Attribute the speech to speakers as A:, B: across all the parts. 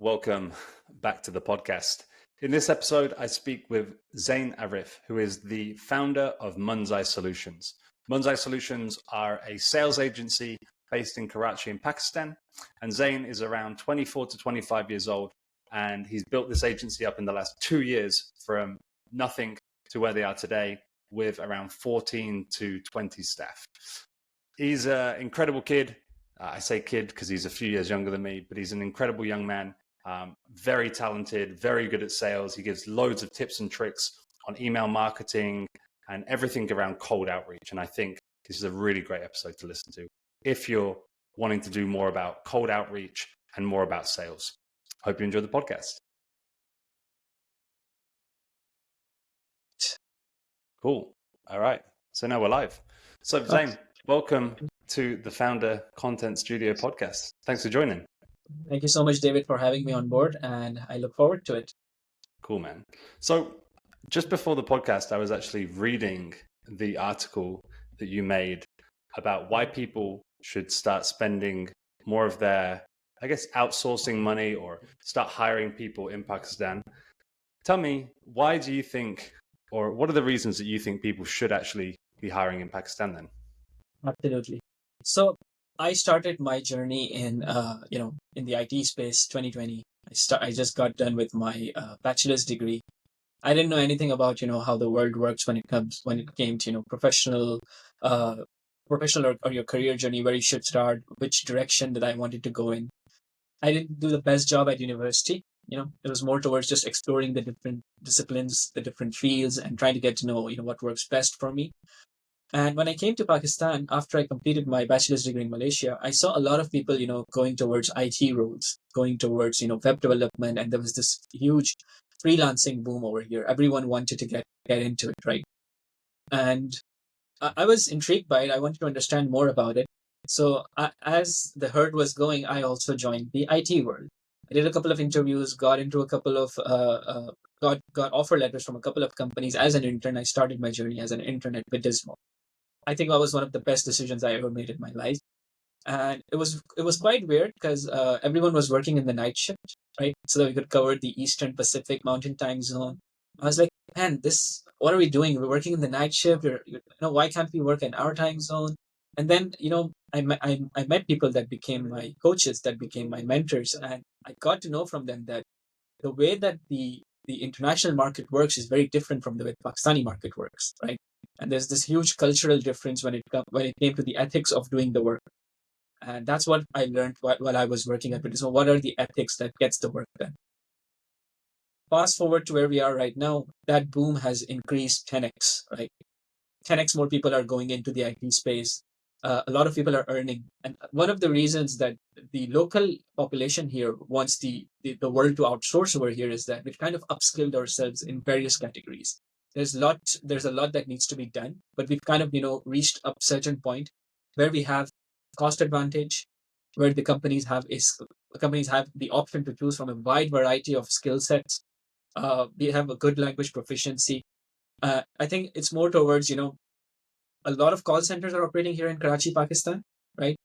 A: Welcome back to the podcast. In this episode, I speak with Zain Arif, who is the founder of Munzai Solutions. Munzai Solutions are a sales agency based in Karachi in Pakistan, and Zain is around 24 to 25 years old, and he's built this agency up in the last 2 years from nothing to where they are today with around 14 to 20 staff. He's an incredible kid. I say kid because he's a few years younger than me, but he's an incredible young man. Very talented, very good at sales. He gives loads of tips and tricks on email marketing and everything around cold outreach. And I think this is a really great episode to listen to if you're wanting to do more about cold outreach and more about sales. Hope you enjoy the podcast. Cool. All right. So now we're live. So Zain, welcome to the Founder Content Studio podcast. Thanks for joining.
B: Thank you so much, David, for having me on board, and I look forward to it.
A: Cool, man. So just before the podcast, I was actually reading the article that you made about why people should start spending more of their, outsourcing money or start hiring people in Pakistan. Tell me, why do you think, or what are the reasons that you think people should actually be hiring in Pakistan then?
B: Absolutely. So I started my journey in the IT space 2020. I just got done with my bachelor's degree. I didn't know anything about how the world works when it came to professional or your career journey, where you should start, which direction that I wanted to go in. I didn't do the best job at university. It was more towards just exploring the different disciplines, the different fields, and trying to get to know what works best for me. And when I came to Pakistan, after I completed my bachelor's degree in Malaysia, I saw a lot of people, going towards IT roles, going towards, web development. And there was this huge freelancing boom over here. Everyone wanted to get into it, right? And I was intrigued by it. I wanted to understand more about it. So as the herd was going, I also joined the IT world. I did a couple of interviews, got into a couple of, got offer letters from a couple of companies. As an intern, I started my journey as an intern at Dismal. I think that was one of the best decisions I ever made in my life. And it was quite weird because everyone was working in the night shift, right? So that we could cover the Eastern Pacific Mountain Time Zone. I was like, man, what are we doing? We're working in the night shift. Why can't we work in our time zone? And then, I met people that became my coaches, that became my mentors. And I got to know from them that the way that the international market works is very different from the way the Pakistani market works, right? And there's this huge cultural difference when it came to the ethics of doing the work. And that's what I learned while I was working at it. So what are the ethics that gets the work done? Fast forward to where we are right now, that boom has increased 10x, right? 10x more people are going into the IT space. A lot of people are earning. And one of the reasons that the local population here wants the world to outsource over here is that we've kind of upskilled ourselves in various categories. There's a lot that needs to be done, but we've kind of, reached a certain point where we have cost advantage, where the companies have the option to choose from a wide variety of skill sets. We have a good language proficiency. I think it's more towards, a lot of call centers are operating here in Karachi, Pakistan, right?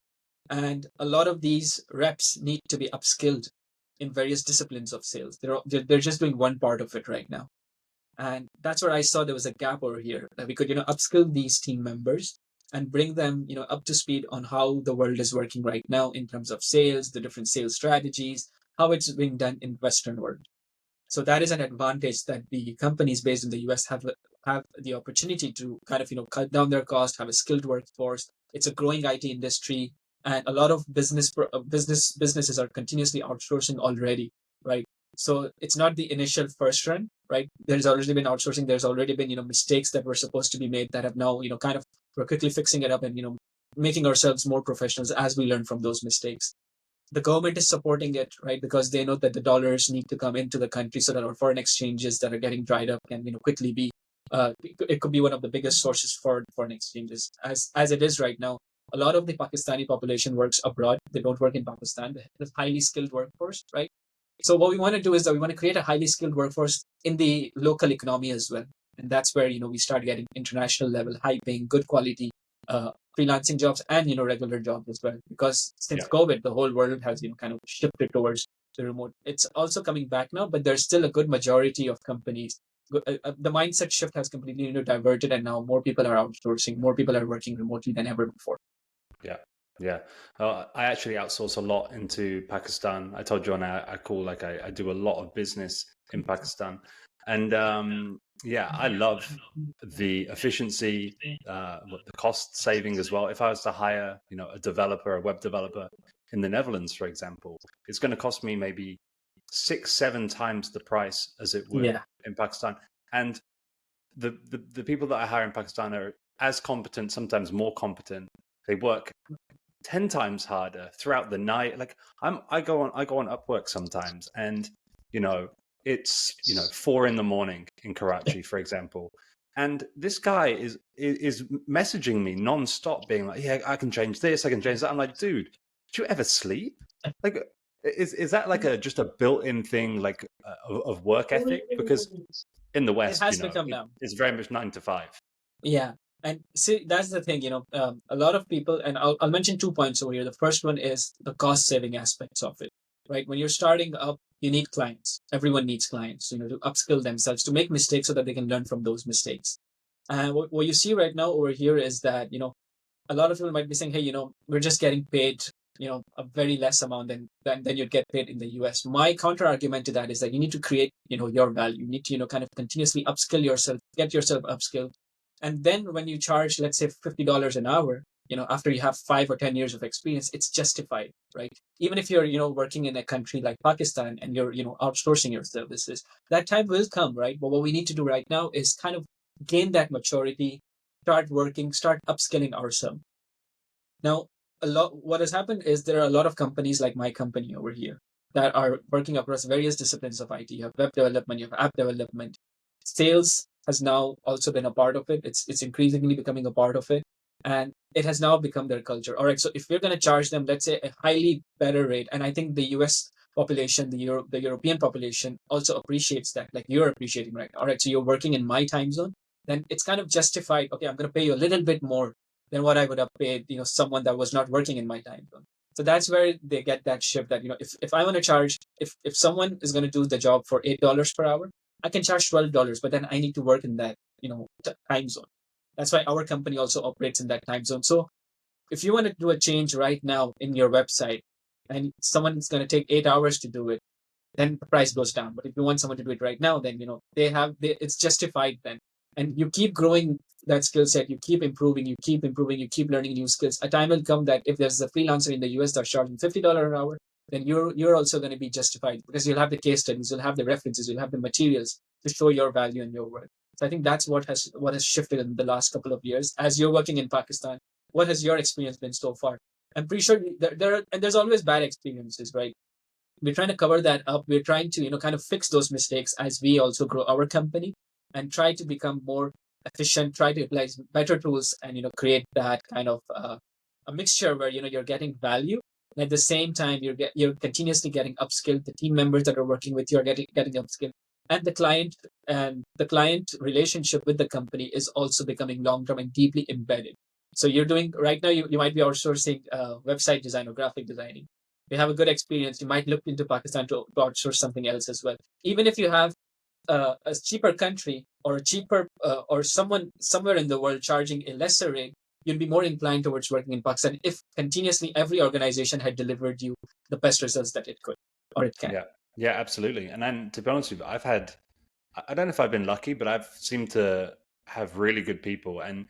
B: And a lot of these reps need to be upskilled in various disciplines of sales. They're just doing one part of it right now. And that's where I saw there was a gap over here, that we could, upskill these team members and bring them, up to speed on how the world is working right now in terms of sales, the different sales strategies, how it's being done in Western world. So that is an advantage that the companies based in the US have the opportunity to kind of, cut down their cost, have a skilled workforce. It's a growing IT industry, and a lot of businesses are continuously outsourcing already, right? So it's not the initial first run, right? There's already been outsourcing. There's already been, mistakes that were supposed to be made that have now, we're quickly fixing it up and, making ourselves more professionals as we learn from those mistakes. The government is supporting it, right? Because they know that the dollars need to come into the country so that our foreign exchanges that are getting dried up can, quickly be, it could be one of the biggest sources for foreign exchanges. As it is right now, a lot of the Pakistani population works abroad. They don't work in Pakistan. They have a highly skilled workforce, right? So what we want to do is that we want to create a highly skilled workforce in the local economy as well. And that's where, we start getting international level, high paying, good quality freelancing jobs and, regular jobs as well. Because since COVID, the whole world has, kind of shifted towards the remote. It's also coming back now, but there's still a good majority of companies. The mindset shift has completely diverted, and now more people are outsourcing, more people are working remotely than ever before.
A: Yeah. Yeah. I actually outsource a lot into Pakistan. I told you on our call, like I do a lot of business in Pakistan. And yeah, I love the efficiency, the cost saving as well. If I was to hire, a developer, a web developer in the Netherlands, for example, it's going to cost me maybe 6-7 times the price as it would
B: Yeah.
A: in Pakistan. And the people that I hire in Pakistan are as competent, sometimes more competent. They work 10 times harder throughout the night. Like I go on Upwork sometimes, and it's 4 a.m. in Karachi, for example, and this guy is messaging me non-stop, being like, yeah, I can change this, I can change that. I'm like, dude, did you ever sleep? Like, is that like just a built-in thing, like of work ethic? Because in the
B: It
A: West,
B: has become now.
A: it's very much 9 to 5.
B: Yeah. And see, that's the thing, a lot of people, and I'll mention 2 points over here. The first one is the cost saving aspects of it, right? When you're starting up, you need clients. Everyone needs clients, to upskill themselves, to make mistakes so that they can learn from those mistakes. And what you see right now over here is that, a lot of people might be saying, hey, we're just getting paid, a very less amount than you'd get paid in the US. My counter argument to that is that you need to create, your value. You need to, kind of continuously upskill yourself, get yourself upskilled. And then when you charge, let's say $50 an hour, after you have 5 or 10 years of experience, it's justified, right? Even if you're, working in a country like Pakistan and you're, outsourcing your services, that time will come, right? But what we need to do right now is kind of gain that maturity, start working, start upskilling ourselves. Now, what has happened is there are a lot of companies like my company over here that are working across various disciplines of IT. You have web development, you have app development. Sales has now also been a part of it. It's increasingly becoming a part of it. And it has now become their culture. All right. So if we're going to charge them, let's say, a highly better rate, and I think the US population, the European population also appreciates that, like you're appreciating, right? All right. So you're working in my time zone, then it's kind of justified. Okay, I'm going to pay you a little bit more than what I would have paid, someone that was not working in my time zone. So that's where they get that shift that, if I want to charge, if someone is going to do the job for $8 per hour, I can charge $12, but then I need to work in that, time zone. That's why our company also operates in that time zone. So if you want to do a change right now in your website and someone's going to take 8 hours to do it, then the price goes down. But if you want someone to do it right now, then, it's justified then. And you keep growing that skill set, you keep improving, you keep learning new skills. A time will come that if there's a freelancer in the US that's charging $50 an hour, then you're also going to be justified because you'll have the case studies, you'll have the references, you'll have the materials to show your value and your work. So I think that's what has shifted in the last couple of years. As you're working in Pakistan, what has your experience been so far? I'm pretty sure there's always bad experiences, right? We're trying to cover that up. We're trying to, kind of fix those mistakes as we also grow our company and try to become more efficient, try to apply better tools and, create that kind of a mixture where, you're getting value. And at the same time, you're continuously getting upskilled. The team members that are working with you are getting upskilled. And the client relationship with the company is also becoming long-term and deeply embedded. So you're doing right now, you might be outsourcing website design or graphic designing. If you have a good experience, you might look into Pakistan to outsource something else as well. Even if you have a cheaper country or a cheaper or someone somewhere in the world charging a lesser rate, you'd be more inclined towards working in Pakistan if continuously every organization had delivered you the best results that it could or it can.
A: Yeah, absolutely. And then to be honest with you, I don't know if I've been lucky, but I've seemed to have really good people. And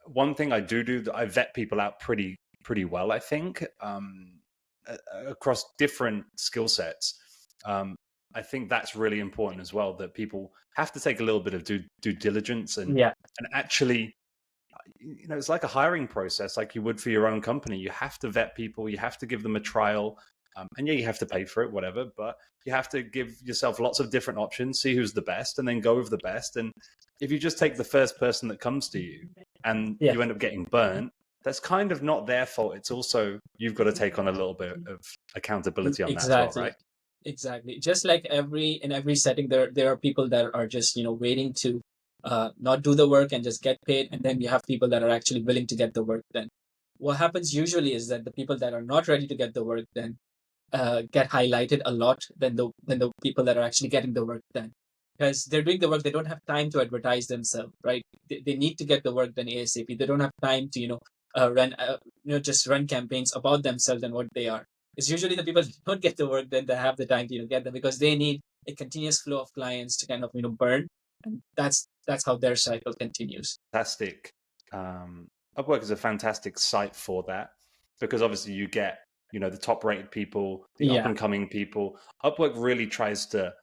A: one thing I do that I vet people out pretty well, I think, across different skill sets. I think that's really important as well, that people have to take a little bit of due diligence and actually, it's like a hiring process, like you would for your own company. You have to vet people, you have to give them a trial, and yeah, you have to pay for it, whatever, but you have to give yourself lots of different options, see who's the best, and then go with the best. And if you just take the first person that comes to you and you end up getting burnt, that's kind of not their fault. It's also, you've got to take on a little bit of accountability on that as well, right?
B: Exactly. Just like in every setting, there are people that are just, waiting to not do the work and just get paid. And then you have people that are actually willing to get the work done. What happens usually is that the people that are not ready to get the work done, get highlighted a lot than the people that are actually getting the work done, because they're doing the work. They don't have time to advertise themselves, right? They need to get the work done ASAP. They don't have time to run just run campaigns about themselves and what they are. It's usually the people who don't get the work done that have the time to get them, because they need a continuous flow of clients to kind of burn, and that's how their cycle continues.
A: Fantastic. Upwork is a fantastic site for that, because obviously you get the top rated people, the up and coming people. Upwork really tries to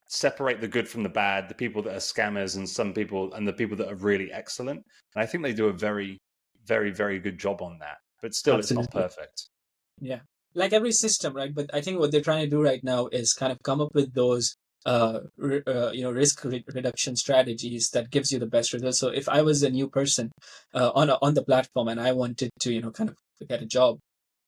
A: separate the good from the bad, the people that are scammers and the people that are really excellent. And I think they do a very, very, very good job on that. But still, Absolutely. It's not perfect.
B: Yeah, like every system, right? But I think what they're trying to do right now is kind of come up with those risk reduction strategies that gives you the best results. So if I was a new person on the platform and I wanted to kind of get a job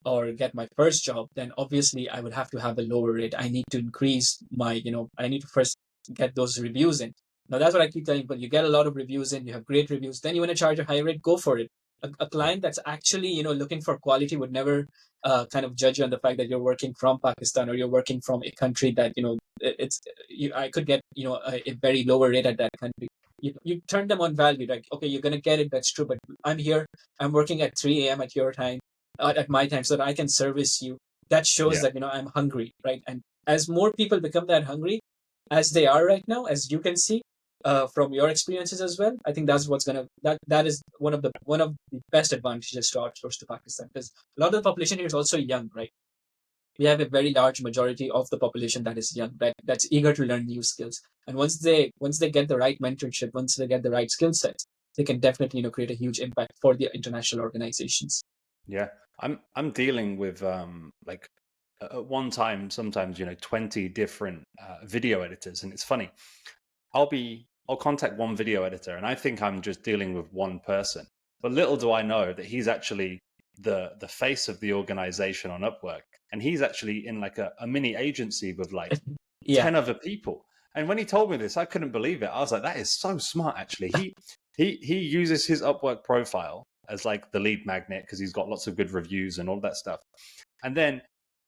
B: or get my first job, then obviously I would have to have a lower rate. I need to increase my I need to first get those reviews in. Now that's what I keep telling people. You get a lot of reviews in, you have great reviews, then you want to charge a higher rate, go for it. A client that's actually looking for quality would never kind of judge you on the fact that you're working from Pakistan or you're working from a country that I could get a very lower rate at that country. You turn them on value, like, okay, you're gonna get it, that's true, but I'm here, I'm working at 3 a.m. at your time, at my time, so that I can service you. That shows that I'm hungry, right? And as more people become that hungry, as they are right now, as you can see from your experiences as well, I think that's what's that is one of the best advantages to outsource to Pakistan, because a lot of the population here is also young, right? We have a very large majority of the population that is young, that's eager to learn new skills. And once they get the right mentorship, once they get the right skill sets, they can definitely create a huge impact for the international organizations.
A: Yeah, I'm dealing with like at one time sometimes 20 different video editors, and it's funny. I'll contact one video editor and I think I'm just dealing with one person, but little do I know that he's actually the face of the organization on Upwork, and he's actually in like a mini agency with like 10 other people. And when he told me this, I couldn't believe it. I was like, that is so smart. Actually, he uses his Upwork profile as like the lead magnet because he's got lots of good reviews and all that stuff. And then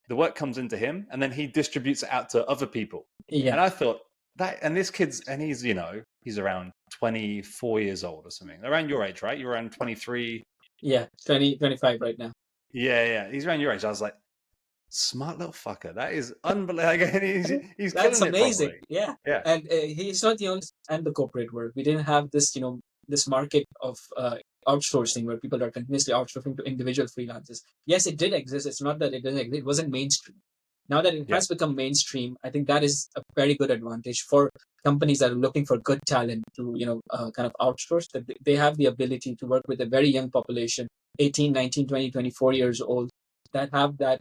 A: the work comes into him, and then he distributes it out to other people. And I thought that, and this kid's, and he's he's around 24 years old or something, around your age, right? You're around 23.
B: Yeah, 25 right now.
A: Yeah, he's around your age. I was like, smart little fucker. That is unbelievable. He's
B: That's amazing.
A: Yeah.
B: And he's not the only, and the corporate world. We didn't have this, this market of outsourcing where people are continuously outsourcing to individual freelancers. Yes, it did exist. It's not that it didn't exist. It wasn't mainstream. Now that it has become mainstream, I think that is a very good advantage for companies that are looking for good talent to, kind of outsource, that they have the ability to work with a very young population, 18, 19, 20, 24 years old, that have that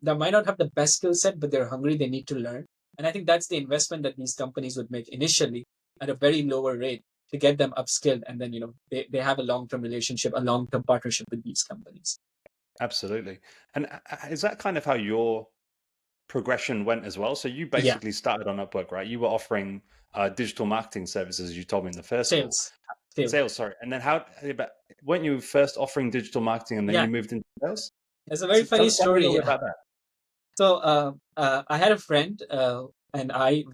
B: might not have the best skill set, but they're hungry, they need to learn. And I think that's the investment that these companies would make initially at a very lower rate to get them upskilled. And then, they have a long-term relationship, a long-term partnership with these companies.
A: Absolutely. And is that kind of how your progression went as well? So you basically started on Upwork, right? You were offering digital marketing services, as you told me in the first
B: Sales.
A: Sorry. And then weren't you first offering digital marketing and then you moved into sales?
B: It's a very funny story.
A: Tell me about that.
B: So I had a friend, and I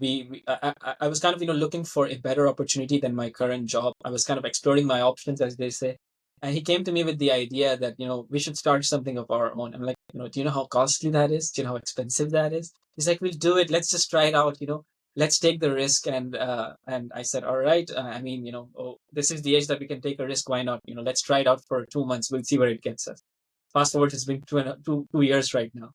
B: was kind of looking for a better opportunity than my current job. I was kind of exploring my options, as they say. And he came to me with the idea that we should start something of our own. I'm like, do you know how costly that is? Do you know how expensive that is? He's like, we'll do it. Let's just try it out. Let's take the risk. And I said, all right. I mean, this is the age that we can take a risk. Why not? Let's try it out for 2 months. We'll see where it gets us. Fast forward, it's been two years right now.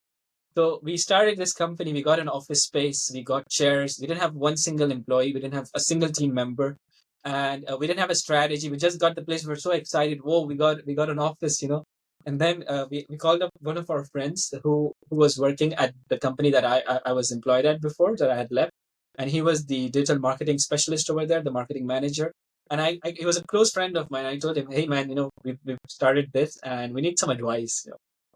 B: So we started this company. We got an office space. We got chairs. We didn't have one single employee. We didn't have a single team member. And we didn't have a strategy. We just got the place. We were so excited. Whoa, we got an office, And then we called up one of our friends who was working at the company that I was employed at before, that I had left. And he was the digital marketing specialist over there, the marketing manager. And he was a close friend of mine. I told him, hey, man, we've started this and we need some advice.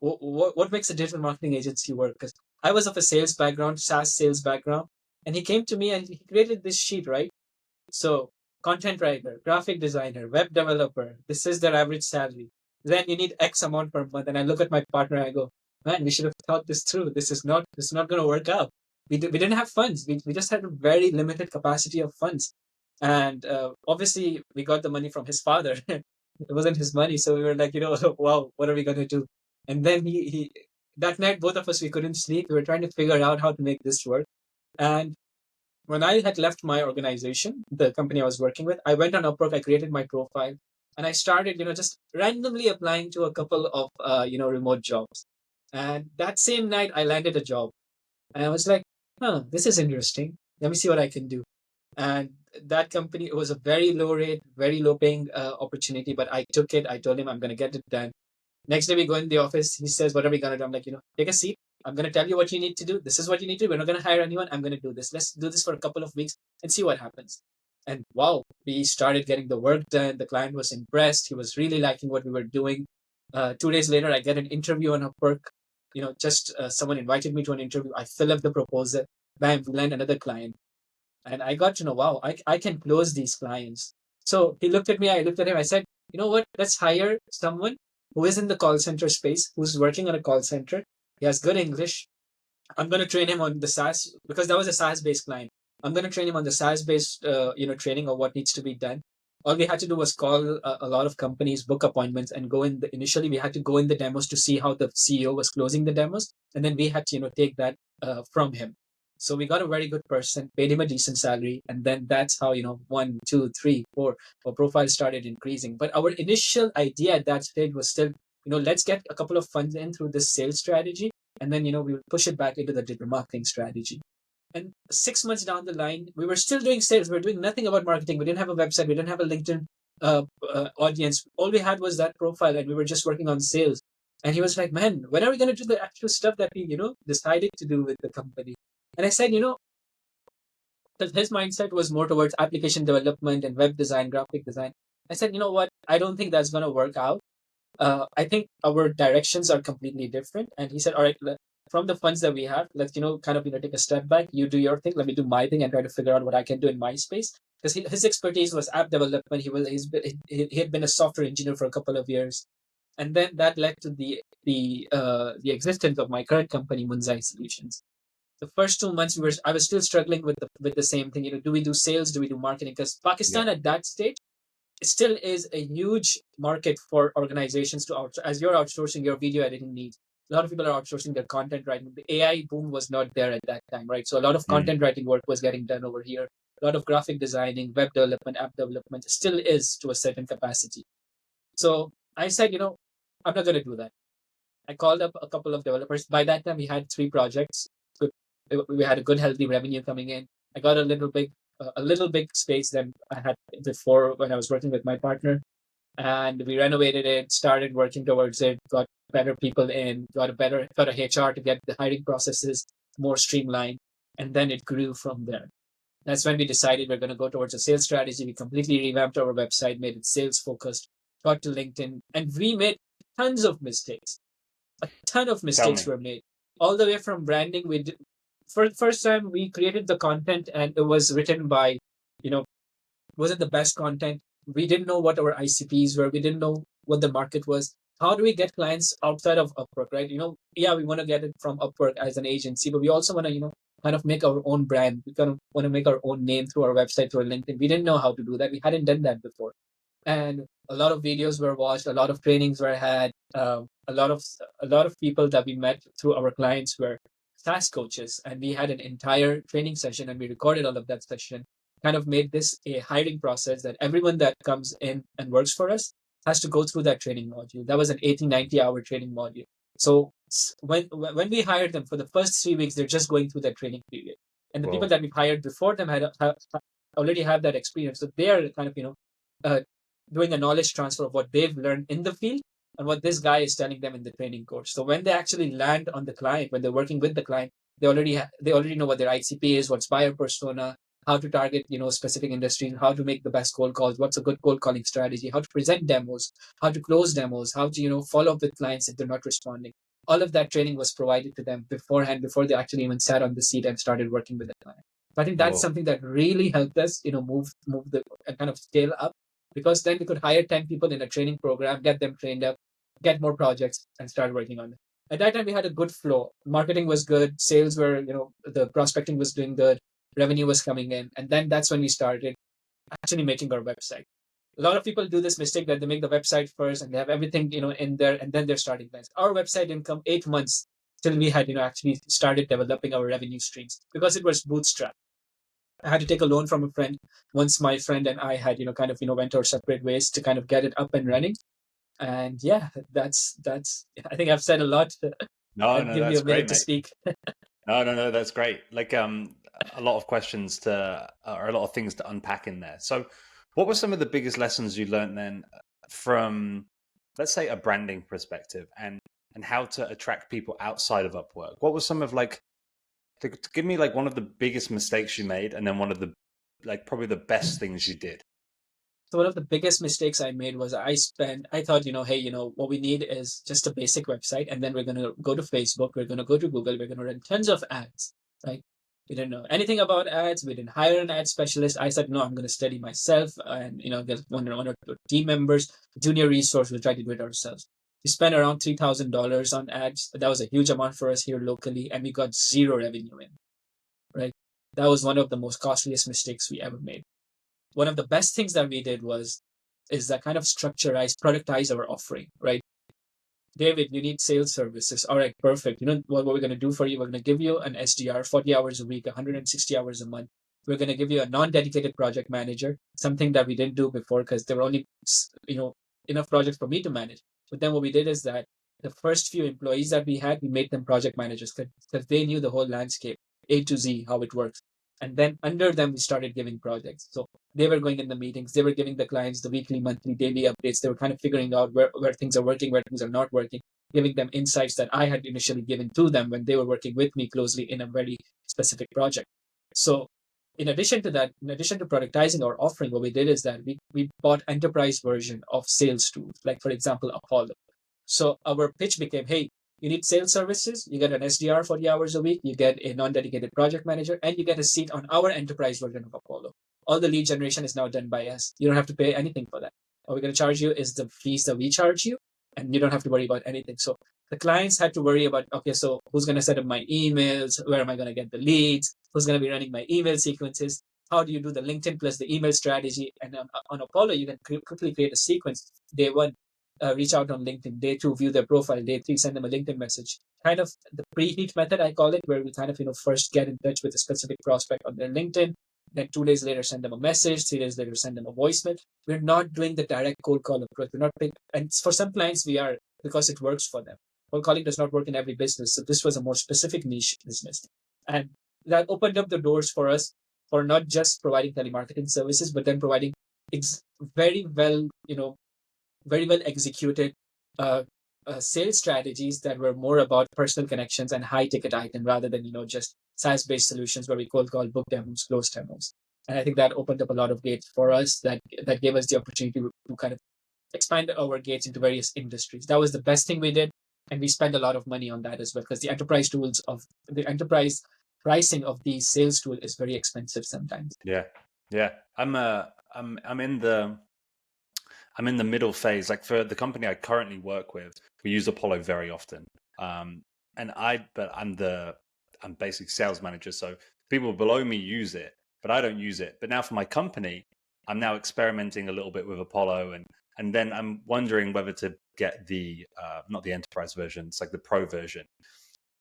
B: What makes a digital marketing agency work? Because I was of a sales background, SaaS sales background. And he came to me and he created this sheet, right? So content writer, graphic designer, web developer, this is their average salary. Then you need X amount per month. And I look at my partner and I go, man, we should have thought this through. This is not going to work out. We didn't have funds. We just had a very limited capacity of funds. And obviously, we got the money from his father. It wasn't his money. So we were like, wow, what are we going to do? And then that night, both of us, we couldn't sleep. We were trying to figure out how to make this work. And when I had left my organization, the company I was working with, I went on Upwork, I created my profile, and I started, just randomly applying to a couple of, remote jobs. And that same night, I landed a job. And I was like, this is interesting. Let me see what I can do. And that company, it was a very low rate, very low paying opportunity, but I took it. I told him I'm going to get it done. Next day we go in the office. He says, "What are we gonna do?" I'm like, take a seat. I'm gonna tell you what you need to do. This is what you need to do. We're not gonna hire anyone. I'm gonna do this. Let's do this for a couple of weeks and see what happens. And wow, we started getting the work done. The client was impressed. He was really liking what we were doing. 2 days later, I get an interview on Upwork. Just someone invited me to an interview. I fill up the proposal. Bam, we land another client. And I got to know, wow, I can close these clients. So he looked at me. I looked at him. I said, you know what? Let's hire someone who is in the call center space, who's working on a call center. He has good English. I'm going to train him on the SaaS because that was a SaaS based client. I'm going to train him on the SaaS based, training of what needs to be done. All we had to do was call a lot of companies, book appointments, and go in. Initially, we had to go in the demos to see how the CEO was closing the demos, and then we had to, take that from him. So we got a very good person, paid him a decent salary, and then that's how 1, 2, 3, 4, our profile started increasing. But our initial idea at that stage was still, let's get a couple of funds in through this sales strategy, and then we will push it back into the digital marketing strategy. And 6 months down the line, we were still doing sales. We were doing nothing about marketing. We didn't have a website. We didn't have a LinkedIn audience. All we had was that profile, and we were just working on sales. And he was like, man, when are we going to do the actual stuff that we, decided to do with the company? And I said, because his mindset was more towards application development and web design, graphic design. I said, you know what? I don't think that's going to work out. I think our directions are completely different. And he said, all right, from the funds that we have, let's, take a step back. You do your thing. Let me do my thing and try to figure out what I can do in my space. Because his expertise was app development. He had been a software engineer for a couple of years. And then that led to the existence of my current company, Munzai Solutions. The first 2 months I was still struggling with the same thing. Do we do sales? Do we do marketing? Because Pakistan at that stage still is a huge market for organizations to outsource. As you're outsourcing your video editing needs, a lot of people are outsourcing their content writing. The AI boom was not there at that time, right? So a lot of content writing work was getting done over here. A lot of graphic designing, web development, app development still is to a certain capacity. So I said, I'm not going to do that. I called up a couple of developers. By that time, we had 3 projects. We had a good, healthy revenue coming in. I got a little big space than I had before when I was working with my partner, and we renovated it, started working towards it, got better people in, got a HR to get the hiring processes more streamlined, and then it grew from there. That's when we decided we're going to go towards a sales strategy. We completely revamped our website, made it sales focused, got to LinkedIn, and we made tons of mistakes. A ton of mistakes were made, all the way from branding. For the first time, we created the content, and it was written by, wasn't the best content. We didn't know what our ICPs were. We didn't know what the market was. How do we get clients outside of Upwork, right? We want to get it from Upwork as an agency, but we also want to, kind of make our own brand. We kind of want to make our own name through our website, through our LinkedIn. We didn't know how to do that. We hadn't done that before. And a lot of videos were watched, a lot of trainings were had, a lot of people that we met through our clients were SaaS coaches, and we had an entire training session, and we recorded all of that session. Kind of made this a hiring process that everyone that comes in and works for us has to go through that training module. That was an 80-90 hour training module. So when we hired them for the first 3 weeks, they're just going through that training period, and the people that we've hired before them already have that experience. So they are kind of doing a knowledge transfer of what they've learned in the field and what this guy is telling them in the training course. So when they actually land on the client, when they're working with the client, they already know what their ICP is, what's buyer persona, how to target specific industries, how to make the best cold calls, what's a good cold calling strategy, how to present demos, how to close demos, how to follow up with clients if they're not responding. All of that training was provided to them beforehand, before they actually even sat on the seat and started working with the client. So I think that's something that really helped us move the kind of scale up, because then we could hire 10 people in a training program, get them trained up, get more projects, and start working on it. At that time, we had a good flow. Marketing was good. Sales were, the prospecting was doing good. Revenue was coming in. And then that's when we started actually making our website. A lot of people do this mistake that they make the website first and they have everything, in there, and then they're starting plans. Our website didn't come 8 months till we had, actually started developing our revenue streams because it was bootstrap. I had to take a loan from a friend once my friend and I had, kind of, went our separate ways to kind of get it up and running. And yeah, that's I think I've said a lot.
A: No,
B: I've
A: no,
B: given you
A: that's
B: a minute
A: great,
B: to
A: mate.
B: speak.
A: No, no, no, that's great. Like, a lot of questions to, or a lot of things to unpack in there. So, what were some of the biggest lessons you learned then from, let's say, a branding perspective, and how to attract people outside of Upwork? What was some of like, to give me like one of the biggest mistakes you made, and then one of the, like, probably the best things you did?
B: So one of the biggest mistakes I made was I thought, hey, what we need is just a basic website, and then we're going to go to Facebook, we're going to go to Google, we're going to run tons of ads, right? We didn't know anything about ads. We didn't hire an ad specialist. I said, no, I'm going to study myself, and, get one or two team members, junior resource, we'll try to do it ourselves. We spent around $3,000 on ads. That was a huge amount for us here locally, and we got zero revenue in, right? That was one of the most costliest mistakes we ever made. One of the best things that we did is that kind of productize our offering, right? David, you need sales services. All right, perfect. You know what we're going to do for you? We're going to give you an SDR, 40 hours a week, 160 hours a month. We're going to give you a non-dedicated project manager, something that we didn't do before because there were only, enough projects for me to manage. But then what we did is that the first few employees that we had, we made them project managers because they knew the whole landscape, A to Z, how it works. And then under them, we started giving projects. So they were going in the meetings, they were giving the clients the weekly, monthly, daily updates. They were kind of figuring out where things are working, where things are not working, giving them insights that I had initially given to them when they were working with me closely in a very specific project. So in addition to that, in addition to productizing our offering, what we did is that we bought enterprise version of sales tools, like for example, Apollo. So our pitch became, hey, you need sales services, you get an SDR 40 hours a week, you get a non-dedicated project manager, and you get a seat on our enterprise version of Apollo. All the lead generation is now done by us. You don't have to pay anything for that. All we're going to charge you is the fees that we charge you, and you don't have to worry about anything. So the clients had to worry about, okay, so who's going to set up my emails? Where am I going to get the leads? Who's going to be running my email sequences? How do you do the LinkedIn plus the email strategy? And on Apollo, you can quickly create a sequence. Day one, reach out on LinkedIn. Day two, view their profile. Day three, send them a LinkedIn message. Kind of the preheat method, I call it, where we kind of, first get in touch with a specific prospect on their LinkedIn. Then 2 days later, send them a message. 3 days later, send them a voicemail. We're not doing the direct cold call approach. We're not paying, and for some clients, we are, because it works for them. Cold calling does not work in every business. So this was a more specific niche business. And that opened up the doors for us for not just providing telemarketing services, but then providing very well, very well executed uh, sales strategies that were more about personal connections and high ticket item rather than just SaaS based solutions where we cold call, book demos, close demos. And I think that opened up a lot of gates for us. That gave us the opportunity to kind of expand our gates into various industries. That was the best thing we did, and we spent a lot of money on that as well because the enterprise pricing of the sales tool is very expensive sometimes.
A: Yeah, yeah. I'm in the middle phase. Like, for the company I currently work with, we use Apollo very often. And I'm basically sales manager, so people below me use it, but I don't use it. But now for my company, I'm now experimenting a little bit with Apollo, and then I'm wondering whether to get the not the enterprise version, it's like the pro version.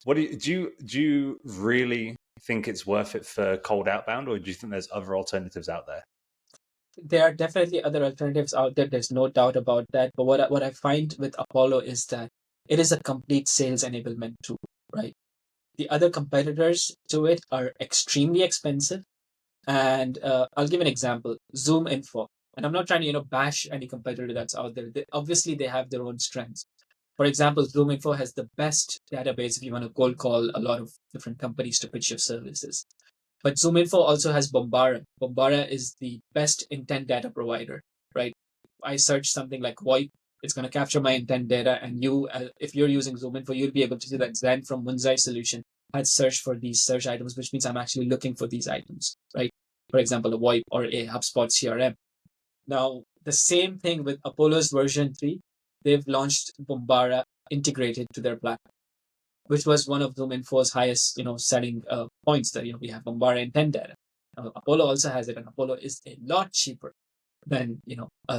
A: What do you really think it's worth it for cold outbound, or do you think there's other alternatives out there?
B: There are definitely other alternatives out there. There's no doubt about that. But what I find with Apollo is that it is a complete sales enablement tool, right? The other competitors to it are extremely expensive. And I'll give an example: Zoom Info. And I'm not trying to bash any competitor that's out there. Obviously, they have their own strengths. For example, Zoom Info has the best database if you want to cold call a lot of different companies to pitch your services. But ZoomInfo also has Bombara. Bombara is the best intent data provider, right? I search something like VoIP, it's going to capture my intent data, and if you're using ZoomInfo, you'll be able to see that Zain from Munzai Solution has searched for these search items, which means I'm actually looking for these items, right? For example, a VoIP or a HubSpot CRM. Now, the same thing with Apollo's version 3, they've launched Bombara integrated to their platform. which was one of Zoom.info's highest, selling points. That we have Bombard intent data. Apollo also has it, and Apollo is a lot cheaper than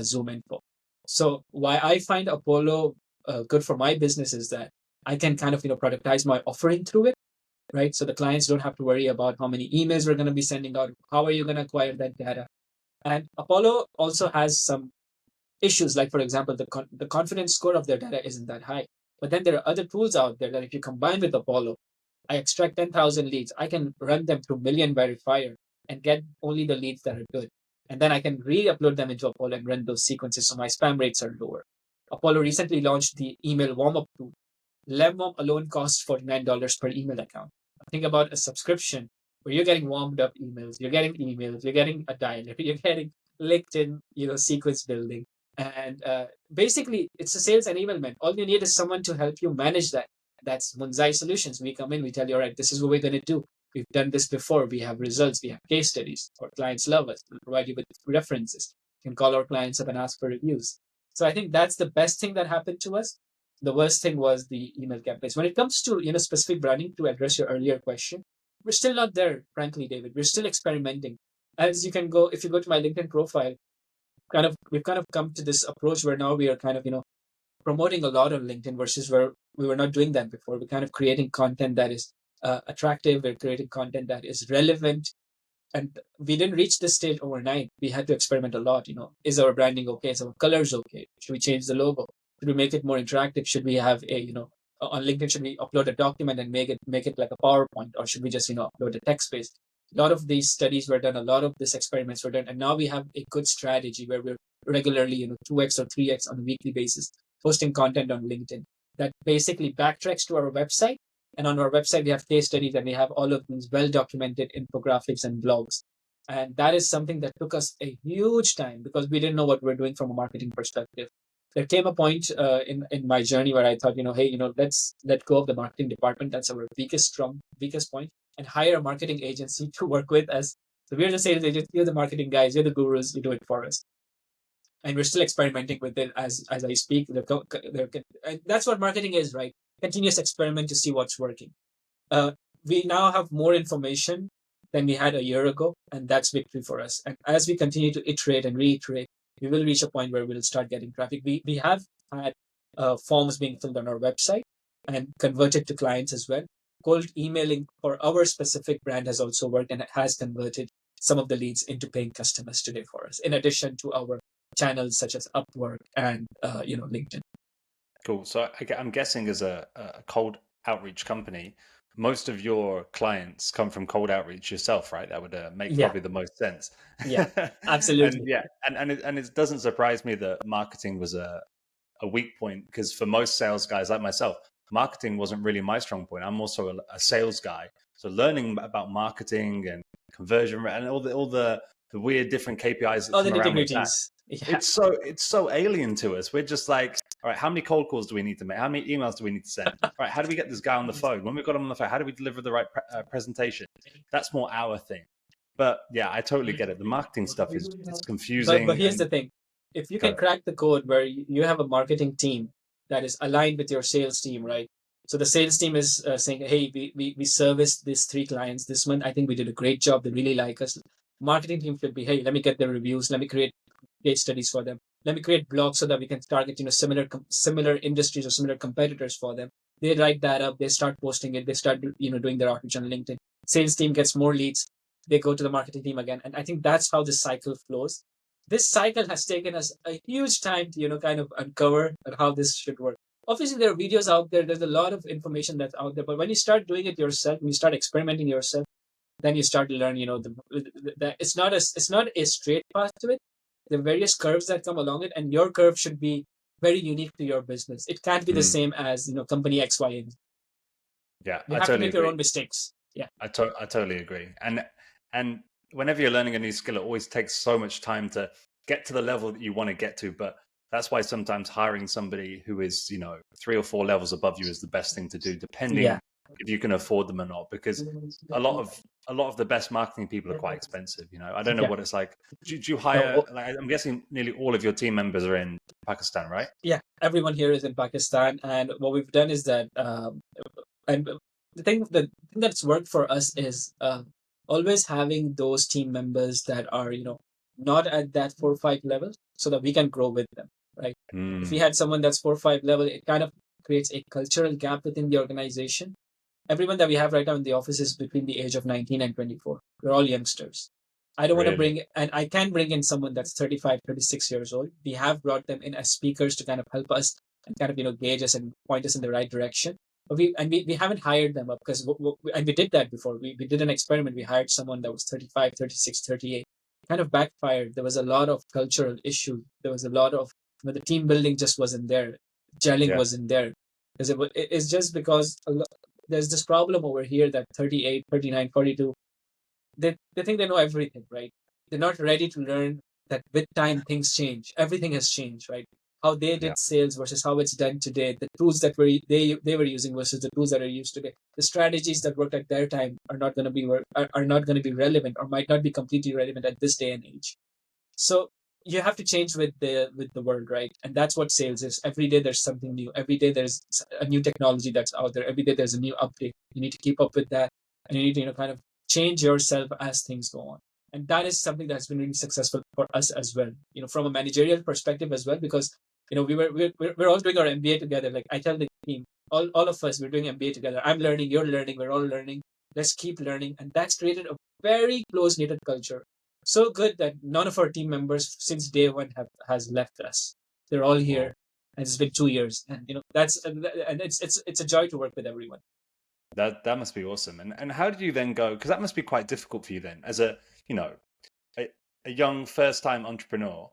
B: Zoom.info. So why I find Apollo good for my business is that I can kind of productize my offering through it, right? So the clients don't have to worry about how many emails we're going to be sending out. How are you going to acquire that data? And Apollo also has some issues, like for example, the confidence score of their data isn't that high. But then there are other tools out there that if you combine with Apollo, I extract 10,000 leads, I can run them through Million Verifier and get only the leads that are good. And then I can re-upload them into Apollo and run those sequences so my spam rates are lower. Apollo recently launched the email warm-up tool. Warm alone costs $49 per email account. Think about a subscription where you're getting warmed up emails, you're getting a dialer, you're getting LinkedIn, sequence building. And basically, it's a sales enablement. All you need is someone to help you manage that. That's Munzai Solutions. We come in, we tell you, all right, this is what we're going to do. We've done this before. We have results. We have case studies. Our clients love us. We'll provide you with references. You can call our clients up and ask for reviews. So I think that's the best thing that happened to us. The worst thing was the email campaigns. When it comes to specific branding, to address your earlier question, we're still not there, frankly, David. We're still experimenting. As you can go, if you go to my LinkedIn profile, we've kind of come to this approach where now we are kind of promoting a lot on LinkedIn versus where we were not doing that before. We're kind of creating content that is attractive. We're creating content that is relevant. And we didn't reach this stage overnight. We had to experiment a lot. Is our branding okay? Is our colors okay? Should we change the logo? Should we make it more interactive? Should we have on LinkedIn, should we upload a document and make it like a PowerPoint, or should we just upload a text base? A lot of these studies were done. A lot of these experiments were done, and now we have a good strategy where we're regularly 2x or 3x on a weekly basis posting content on LinkedIn that basically backtracks to our website. And on our website, we have case studies and we have all of these well-documented infographics and blogs. And that is something that took us a huge time because we didn't know what we're doing from a marketing perspective. There came a point in my journey where I thought, hey, let's let go of the marketing department. That's our weakest point, and hire a marketing agency to work with us. So we're the sales agents, you're the marketing guys, you're the gurus, you do it for us. And we're still experimenting with it as I speak. And that's what marketing is, right? Continuous experiment to see what's working. We now have more information than we had a year ago, and that's victory for us. And as we continue to iterate and reiterate, we will reach a point where we'll start getting traffic. We have had forms being filled on our website and converted to clients as well. Cold emailing for our specific brand has also worked, and it has converted some of the leads into paying customers today for us, in addition to our channels such as Upwork and LinkedIn.
A: Cool. So I'm guessing as a cold outreach company, most of your clients come from cold outreach yourself, right? That would make probably the most sense.
B: Yeah, absolutely.
A: and it doesn't surprise me that marketing was a weak point, because for most sales guys like myself, marketing wasn't really my strong point. I'm also a sales guy, so learning about marketing and conversion rate and all the weird different KPIs that come around with that. Yeah. It's so alien to us. We're just like, all right, how many cold calls do we need to make? How many emails do we need to send? All right, how do we get this guy on the phone? When we've got him on the phone, how do we deliver the right presentation? That's more our thing. But yeah, I totally get it. The marketing stuff it's confusing.
B: But here's the thing. If you can crack the code where you have a marketing team that is aligned with your sales team, right? So the sales team is saying, hey, we serviced these 3 clients this month. I think we did a great job. They really like us. Marketing team should be, hey, let me get their reviews. Let me create case studies for them. Let me create blogs so that we can target similar industries or similar competitors for them. They write that up. They start posting it. They start doing their outreach on LinkedIn. Sales team gets more leads. They go to the marketing team again. And I think that's how this cycle flows. This cycle has taken us a huge time to kind of uncover how this should work. Obviously, there are videos out there. There's a lot of information that's out there. But when you start doing it yourself, when you start experimenting yourself, then you start to learn. That it's not a straight path to it. There are various curves that come along it, and your curve should be very unique to your business. It can't be the same as company X, Y, and Z.
A: Yeah,
B: you have to make your own mistakes. Yeah,
A: I totally agree. And whenever you're learning a new skill, it always takes so much time to get to the level that you want to get to. But that's why sometimes hiring somebody who is 3 or 4 levels above you is the best thing to do, depending if you can afford them or not, because a lot of the best marketing people are quite expensive. I don't know what it's like. Do you hire? I'm guessing nearly all of your team members are in Pakistan, right?
B: Yeah, everyone here is in Pakistan, and what we've done is that And the thing that's worked for us is always having those team members that are, not at that 4 or 5 level, so that we can grow with them, right? If we
A: Mm,
B: had someone that's 4 or 5 level, it kind of creates a cultural gap within the organization. Everyone that we have right now in the office is between the age of 19 and 24. We're all youngsters. I don't want to
A: really?
B: bring, and I can bring in someone that's 35, 36 years old. We have brought them in as speakers to kind of help us and kind of, gauge us and point us in the right direction. But we haven't hired them up because, and we did that before. We did an experiment. We hired someone that was 35, 36, 38. It kind of backfired. There was a lot of cultural issue. There was a lot of, the team building just wasn't there. Gelling
A: Yeah.
B: wasn't there. Because it's just because there's this problem over here that 38, 39, 42, they think they know everything, right? They're not ready to learn that with time things change. Everything has changed, right? How they
A: Yeah.
B: did sales versus how it's done today, the tools that they were using versus the tools that are used today, the strategies that worked at their time are not going to be are not going to be relevant or might not be completely relevant at this day and age. So you have to change with the world, right? And that's what sales is. Every day there's something new. Every day there's a new technology that's out there. Every day there's a new update. You need to keep up with that, and you need to kind of change yourself as things go on. And that is something that's been really successful for us as well. From a managerial perspective as well, because we're all doing our MBA together. Like I tell the team, all of us, we're doing MBA together. I'm learning, you're learning, we're all learning. Let's keep learning, and that's created a very close knitted culture, so good that none of our team members since day one has left us. They're all
A: Wow.
B: here, and it's been 2 years, and that's and it's a joy to work with everyone.
A: That must be awesome. And how did you then go? Because that must be quite difficult for you then, as a you know a, a young first time entrepreneur.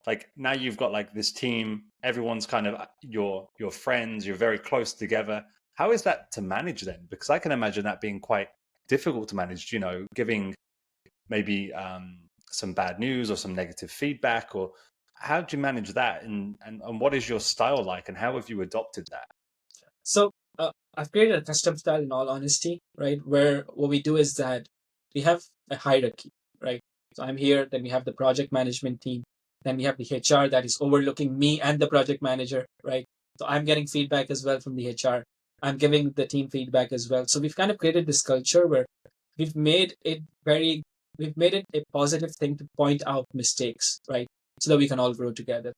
A: Like now you've got like this team. Everyone's kind of your friends. You're very close together. How is that to manage then? Because I can imagine that being quite difficult to manage. Giving maybe some bad news or some negative feedback, or how do you manage that? And what is your style like? And how have you adopted that?
B: So I've created a custom style, in all honesty, right? Where what we do is that we have a hierarchy, right? So I'm here, then we have the project management team, then we have the HR that is overlooking me and the project manager, right? So I'm getting feedback as well from the HR. I'm giving the team feedback as well. So we've kind of created this culture where we've made it very we've made it a positive thing to point out mistakes, right? So that we can all grow together,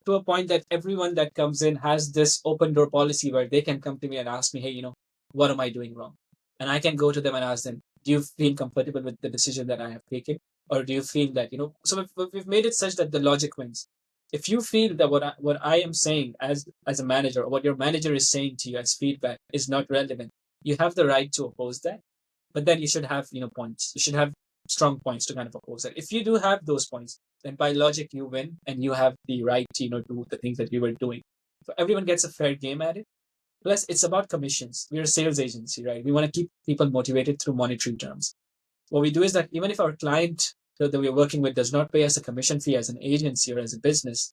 B: to a point that everyone that comes in has this open door policy where they can come to me and ask me, hey, what am I doing wrong? And I can go to them and ask them, do you feel comfortable with the decision that I have taken? Or do you feel that, so we've made it such that the logic wins. If you feel that what I am saying as a manager, or what your manager is saying to you as feedback is not relevant, you have the right to oppose that. But then you should have, points. You should have strong points to kind of oppose that. If you do have those points, then by logic you win and you have the right to do the things that you were doing. So everyone gets a fair game at it. Plus, it's about commissions. We're a sales agency, right? We want to keep people motivated through monetary terms. What we do is that even if our client that we're working with does not pay us a commission fee as an agency or as a business,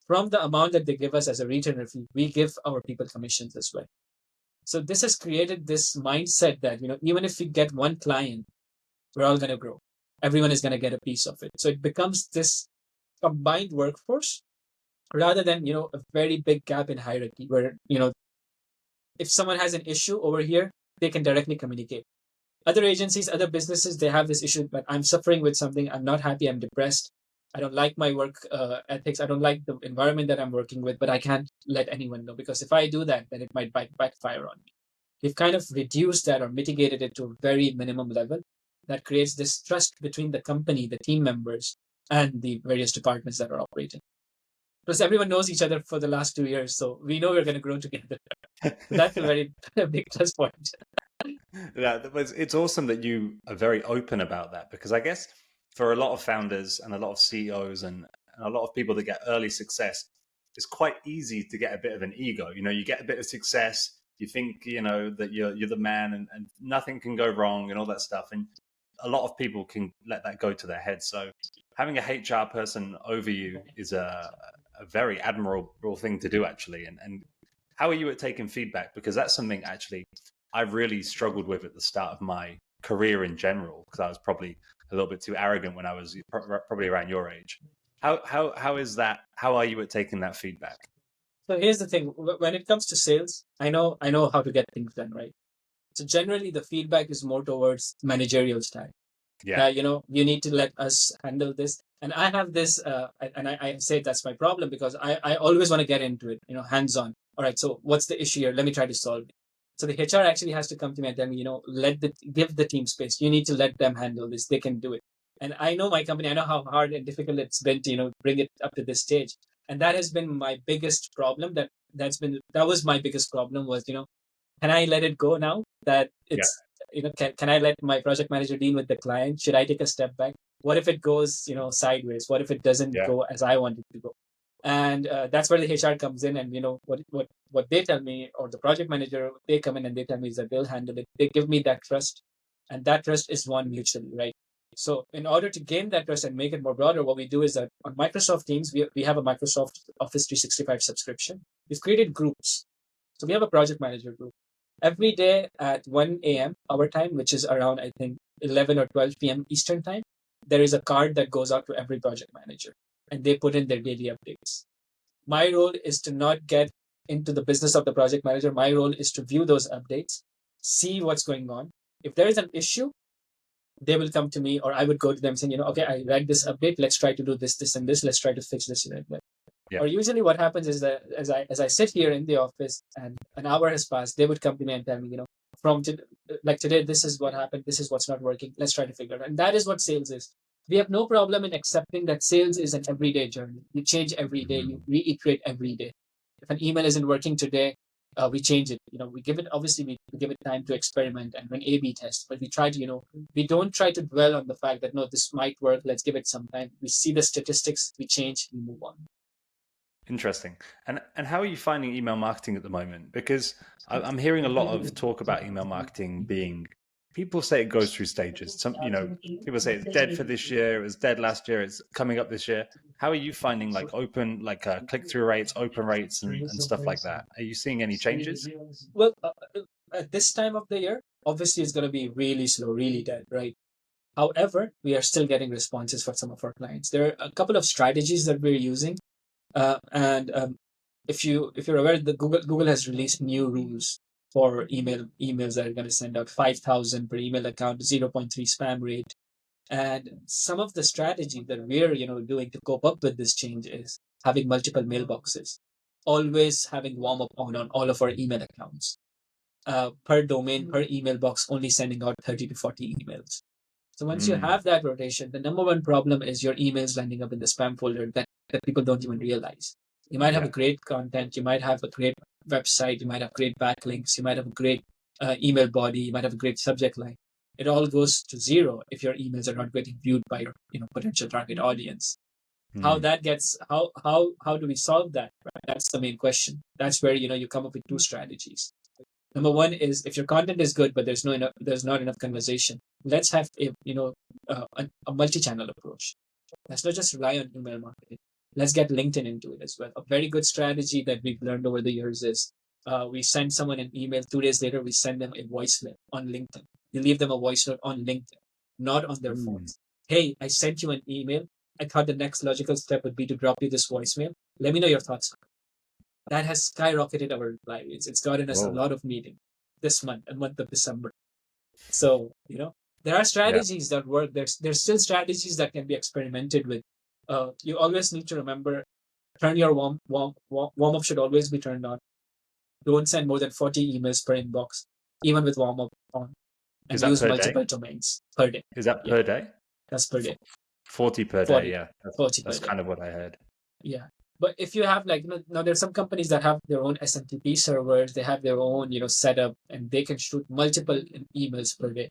B: from the amount that they give us as a retainer fee, we give our people commissions as well. So this has created this mindset that even if we get one client, we're all going to grow. Everyone is going to get a piece of it. So it becomes this combined workforce rather than a very big gap in hierarchy where if someone has an issue over here, they can directly communicate. Other agencies, other businesses, they have this issue, but I'm suffering with something, I'm not happy, I'm depressed, I don't like my work ethics, I don't like the environment that I'm working with, but I can't let anyone know, because if I do that, then it might backfire on me. We've kind of reduced that or mitigated it to a very minimum level that creates this trust between the company, the team members, and the various departments that are operating. Plus, everyone knows each other for the last 2 years, so we know we're going to grow together. So that's a very big plus point.
A: Yeah, it's awesome that you are very open about that, because I guess for a lot of founders and a lot of CEOs and a lot of people that get early success, it's quite easy to get a bit of an ego. You get a bit of success, you think that you're the man, and nothing can go wrong and all that stuff, and a lot of people can let that go to their head. So having a HR person over you is a very admirable thing to do, actually. And how are you at taking feedback? Because that's something actually I really struggled with at the start of my career in general, because I was probably a little bit too arrogant when I was probably around your age. How is that? How are you at taking that feedback?
B: So here's the thing: when it comes to sales, I know how to get things done, right? So generally, the feedback is more towards managerial style.
A: Yeah.
B: That you need to let us handle this, and I have this, and I say that's my problem because I always want to get into it, hands on. All right, so what's the issue here? Let me try to solve it. So the HR actually has to come to me and tell me, give the team space. You need to let them handle this. They can do it. And I know my company. I know how hard and difficult it's been to bring it up to this stage. And that has been my biggest problem. That was my biggest problem was can I let it go now that
A: Yeah.
B: it's can I let my project manager deal with the client? Should I take a step back? What if it goes sideways? What if it doesn't
A: Yeah.
B: go as I want it to go? And that's where the HR comes in, and what they tell me, or the project manager, they come in and they tell me is that they'll handle it. They give me that trust, and that trust is won mutually, right? So in order to gain that trust and make it more broader, what we do is that on Microsoft Teams, we have a Microsoft Office 365 subscription. We've created groups. So we have a project manager group. Every day at 1 a.m. our time, which is around, I think, 11 or 12 p.m. Eastern time, there is a card that goes out to every project manager, and they put in their daily updates. My role is to not get into the business of the project manager. My role is to view those updates, see what's going on. If there is an issue, they will come to me, or I would go to them saying, okay, I read this update. Let's try to do this, this, and this. Let's try to fix this.
A: Yeah.
B: Or usually what happens is that as I sit here in the office and an hour has passed, they would come to me and tell me, from like today, this is what happened. This is what's not working. Let's try to figure it out. And that is what sales is. We have no problem in accepting that sales is an everyday journey. You change every day. You reiterate every day. If an email isn't working today, we change it. We give it, obviously, we give it time to experiment and run A/B tests. But we try to, we don't try to dwell on the fact that, no, this might work. Let's give it some time. We see the statistics, we change, we move on.
A: Interesting. And how are you finding email marketing at the moment? Because I'm hearing a lot of talk about email marketing being, people say it goes through stages. People say it's dead for this year, it was dead last year, it's coming up this year. How are you finding click-through rates, open rates, and stuff like that? Are you seeing any changes?
B: Well, at this time of the year, obviously it's going to be really slow, really dead, right? However, we are still getting responses for some of our clients. There are a couple of strategies that we're using, and if you're aware, the Google has released new rules for emails that are going to send out 5,000 per email account, 0.3 spam rate, and some of the strategy that we're doing to cope up with this change is having multiple mailboxes, always having warm up on all of our email accounts, per domain, per email box, only sending out 30 to 40 emails. So once you have that rotation, the number one problem is your emails landing up in the spam folder that people don't even realize. You might have a great content, you might have a great website, you might have great backlinks, you might have a great email body, you might have a great subject line. It all goes to zero if your emails are not getting viewed by your potential target audience. How that gets how do we solve that? Right? That's the main question. That's where you come up with two strategies. Number one is, if your content is good, but there's not enough conversation, let's have a multi-channel approach. Let's not just rely on email marketing. Let's get LinkedIn into it as well. A very good strategy that we've learned over the years is we send someone an email. 2 days later, we send them a voice note on LinkedIn. You leave them a voice note on LinkedIn, not on their phones. Hey, I sent you an email. I thought the next logical step would be to drop you this voicemail. Let me know your thoughts. That has skyrocketed our reply rates. It's gotten us a lot of meetings this month, a month of December. So, there are strategies that work. There's still strategies that can be experimented with. You always need to remember, turn your warm up should always be turned on. Don't send more than 40 emails per inbox, even with warm up on. And use multiple domains per day.
A: Is that per day?
B: That's per day.
A: 40 per day, yeah.
B: 40
A: that's kind of what I heard.
B: Yeah. But if you have now there's some companies that have their own SMTP servers, they have their own, setup, and they can shoot multiple emails per day.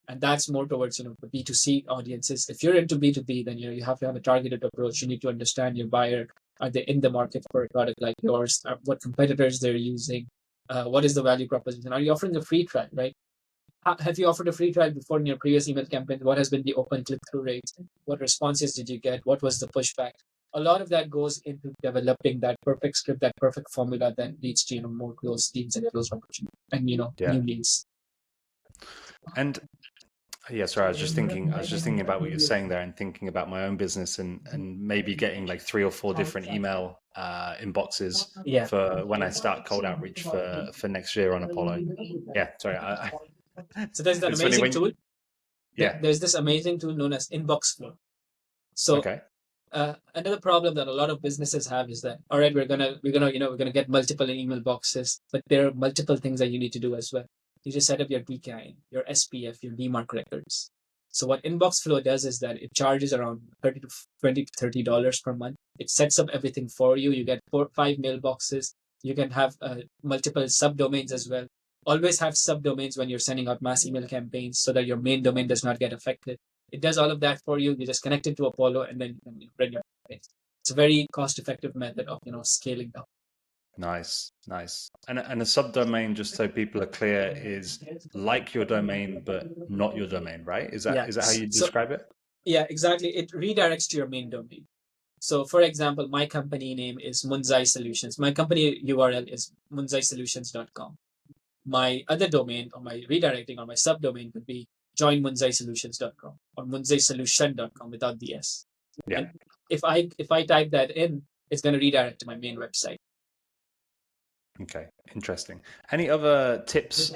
B: And that's more towards, the B2C audiences. If you're into B2B, then, you have to have a targeted approach. You need to understand your buyer. Are they in the market for a product like yours? What competitors they're using? What is the value proposition? Are you offering a free trial, right? Have you offered a free trial before in your previous email campaign? What has been the open click-through rates? What responses did you get? What was the pushback? A lot of that goes into developing that perfect script, that perfect formula that leads to more close deals and close opportunities and new leads.
A: And Yeah, sorry, I was just thinking about what you're saying there and thinking about my own business and maybe getting like 3 or 4 different email inboxes
B: Yeah.
A: for when I start cold outreach for next year on Apollo. Yeah, sorry.
B: So there's that
A: It's funny
B: amazing
A: when
B: tool.
A: yeah.
B: There's this amazing tool known as Inbox Flow. So
A: Okay.
B: another problem that a lot of businesses have is that, all right, we're gonna get multiple email boxes, but there are multiple things that you need to do as well. You just set up your PKI, your SPF, your DMARC records. So what Inbox Flow does is that it charges around $20 to $30 per month. It sets up everything for you. You get 4 or 5 mailboxes. You can have multiple subdomains as well. Always have subdomains when you're sending out mass email campaigns so that your main domain does not get affected. It does all of that for you. You just connect it to Apollo and then you can run your campaigns. It's a very cost-effective method of scaling down.
A: Nice, nice. And a subdomain, just so people are clear, is like your domain but not your domain, right?
B: Yeah.
A: Is that how you
B: So
A: describe it?
B: yeah, exactly. It redirects to your main domain. So for example, my company name is Munzai Solutions. My company URL is munzaisolutions.com. My other domain or my redirecting or my subdomain would be joinmunzaisolutions.com or munzaisolution.com without the S.
A: Yeah.
B: And if I type that in, it's going to redirect to my main website.
A: Okay, interesting. Any other tips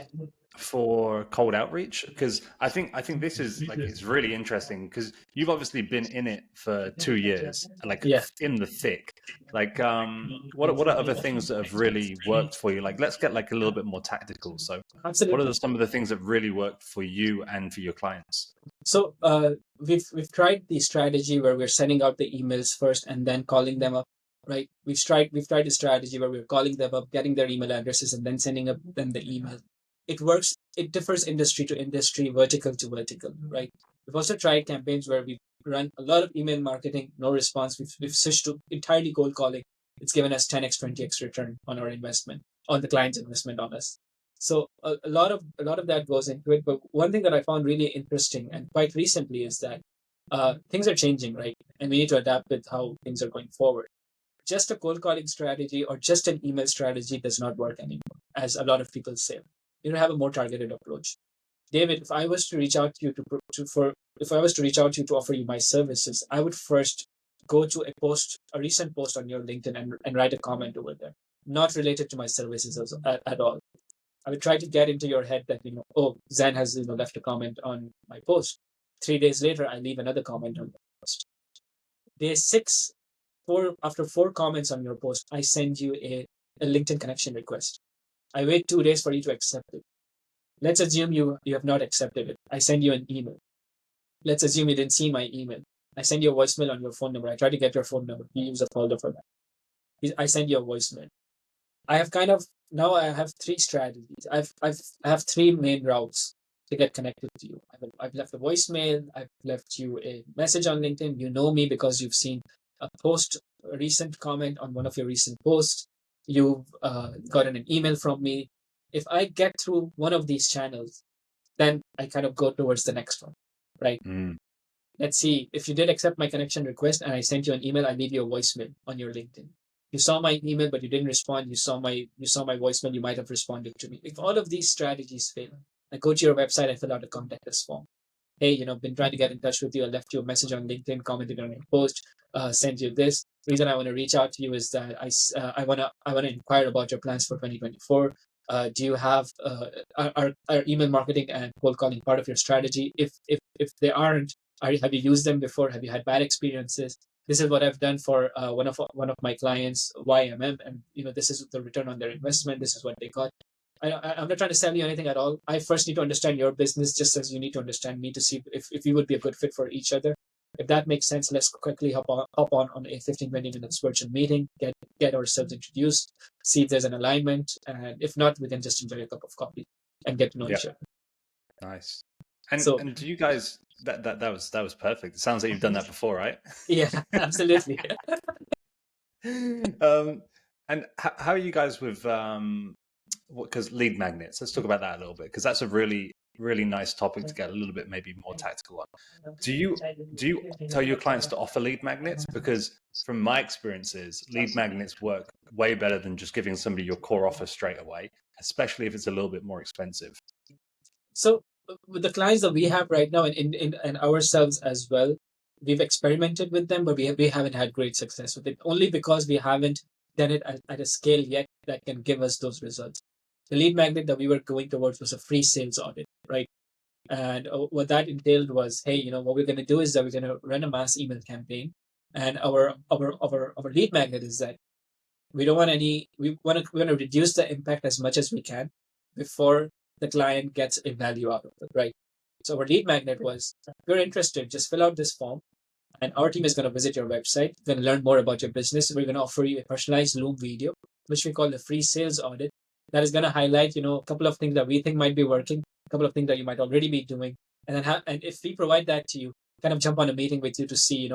A: for cold outreach? Because I think this is like it's really interesting because you've obviously been in it for 2 years, like
B: Yeah,
A: in the thick. Like, what are other things that have really worked for you? Like, let's get like a little bit more tactical. So, what
B: absolutely.
A: are some of the things that really worked for you and for your clients?
B: So we've tried the strategy where we're sending out the emails first and then calling them up, right? We've tried a strategy where we're calling them up, getting their email addresses, and then sending up them the email. It works. It differs industry to industry, vertical to vertical, right? We've also tried campaigns where we've run a lot of email marketing, no response. We've switched to entirely cold calling. It's given us 10x, 20x return on our investment, on the client's investment on us. So a lot of that goes into it. But one thing that I found really interesting and quite recently is that things are changing, right? And we need to adapt with how things are going forward. Just a cold calling strategy or just an email strategy does not work anymore, as a lot of people say. You have a more targeted approach. David, if I was to reach out to you if I was to reach out to you to offer you my services, I would first go to a recent post on your LinkedIn and write a comment over there, not related to my services at all. I would try to get into your head that, oh, Zain has left a comment on my post. 3 days later, I leave another comment on the post. Day six, after 4 comments on your post, I send you a LinkedIn connection request. I wait 2 days for you to accept it. Let's assume you have not accepted it. I send you an email. Let's assume you didn't see my email. I send you a voicemail on your phone number. I try to get your phone number. You use a folder for that. I send you a voicemail. I have now I have 3 strategies. I have 3 main routes to get connected to you. I've left a voicemail. I've left you a message on LinkedIn. You know me because you've seen a recent comment on one of your recent posts. You've gotten an email from me. If I get through one of these channels, then I kind of go towards the next one, right?
A: Mm,
B: Let's see, if you did accept my connection request and I sent you an email, I leave you a voicemail on your LinkedIn. You saw my email, but you didn't respond. You saw my voicemail. You might have responded to me. If all of these strategies fail, I go to your website. I fill out a contact us form. Hey, been trying to get in touch with you. I left you a message on LinkedIn, commented on your post, sent you this. The reason I want to reach out to you is that I want to inquire about your plans for 2024. Do you have are email marketing and cold calling part of your strategy? If they aren't, have you used them before? Have you had bad experiences? This is what I've done for one of my clients, YMM, and this is the return on their investment. This is what they got. I'm not trying to sell you anything at all. I first need to understand your business just as you need to understand me to see if we would be a good fit for each other. If that makes sense, let's quickly hop on a 15-20 minutes virtual meeting, get ourselves introduced, see if there's an alignment, and if not, we can just enjoy a cup of coffee and get to know
A: yeah,
B: each other.
A: nice. And
B: So
A: and do you guys that was perfect. It sounds like you've done that before, right?
B: yeah, absolutely.
A: And how are you guys with because lead magnets? Let's talk about that a little bit because that's a really really nice topic to get a little bit maybe more tactical on. Do you tell your clients to offer lead magnets? Because from my experiences, lead magnets work way better than just giving somebody your core offer straight away, especially if it's a little bit more expensive.
B: So with the clients that we have right now, and ourselves as well, we've experimented with them, but we haven't had great success with it, only because we haven't done it at a scale yet that can give us those results. The lead magnet that we were going towards was a free sales audit, right? And what that entailed was, hey, what we're going to do is that we're going to run a mass email campaign, and our lead magnet is that we don't want any. We want to reduce the impact as much as we can before the client gets a value out of it, right? So our lead magnet was, if you're interested, just fill out this form, and our team is going to visit your website, going to learn more about your business. We're going to offer you a personalized Loom video, which we call the free sales audit. That is going to highlight, a couple of things that we think might be working, a couple of things that you might already be doing, and then and if we provide that to you, kind of jump on a meeting with you to see,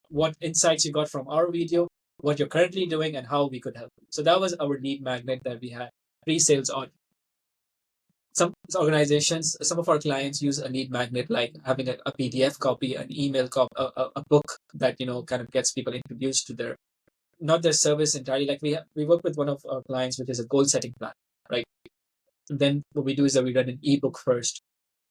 B: what insights you got from our video, what you're currently doing, and how we could help you. So that was our lead magnet that we had, free sales audit. Some organizations, some of our clients use a lead magnet like having a PDF copy, an email copy, a book that kind of gets people introduced to their not their service entirely. Like we work with one of our clients, which is a goal setting plan, right? And then what we do is that we run an ebook first.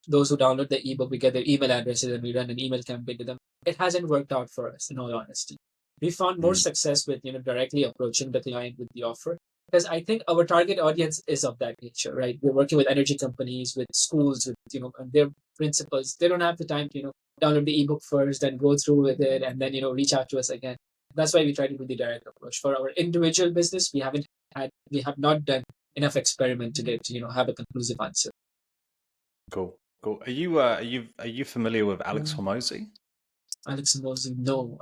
B: Those who download the ebook, we get their email addresses and we run an email campaign to them. It hasn't worked out for us, in all honesty. We found more success with directly approaching the client with the offer, because I think our target audience is of that nature, right? We're working with energy companies, with schools, with and their principals. They don't have the time to download the ebook first and go through with it and then reach out to us again. That's why we try to do the direct approach. For our individual business, we have not done enough experiment to get to have a conclusive answer.
A: Cool. Are you familiar with Alex Hormozy?
B: Alex Hormozy, no.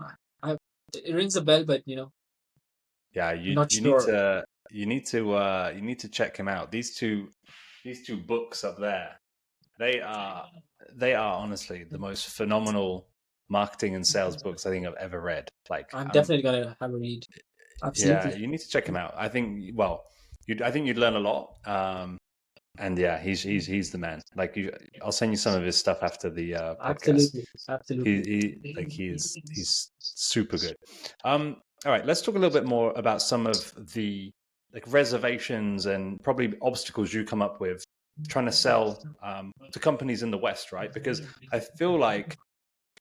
B: It rings a bell, but
A: yeah, you need to check him out. These two books up there, they are honestly the most phenomenal marketing and sales books I think I've ever read. Like,
B: I'm definitely gonna have a read. Absolutely.
A: Yeah, you need to check him out. I think you'd learn a lot. And yeah, he's the man. Like, I'll send you some of his stuff after the podcast.
B: Absolutely.
A: He's super good. All right, let's talk a little bit more about some of the reservations and probably obstacles you come up with trying to sell to companies in the West, right? Because I feel like,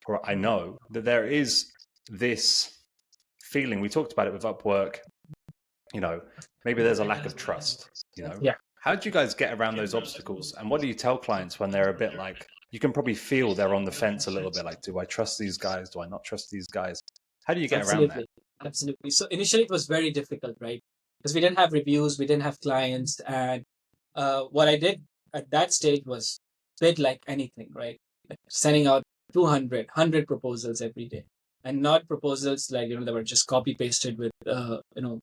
A: or I know that there is this feeling. We talked about it with Upwork. Maybe there's a lack of trust.
B: Yeah.
A: How do you guys get around those obstacles? And what do you tell clients when they're a bit like, you can probably feel they're on the fence a little bit, like, do I trust these guys? Do I not trust these guys? How do you get around that?
B: Absolutely. So initially it was very difficult, right? Because we didn't have reviews, we didn't have clients. And what I did at that stage was bid like anything, right? Like sending out 200, 100 proposals every day. And not proposals like, that were just copy pasted with, and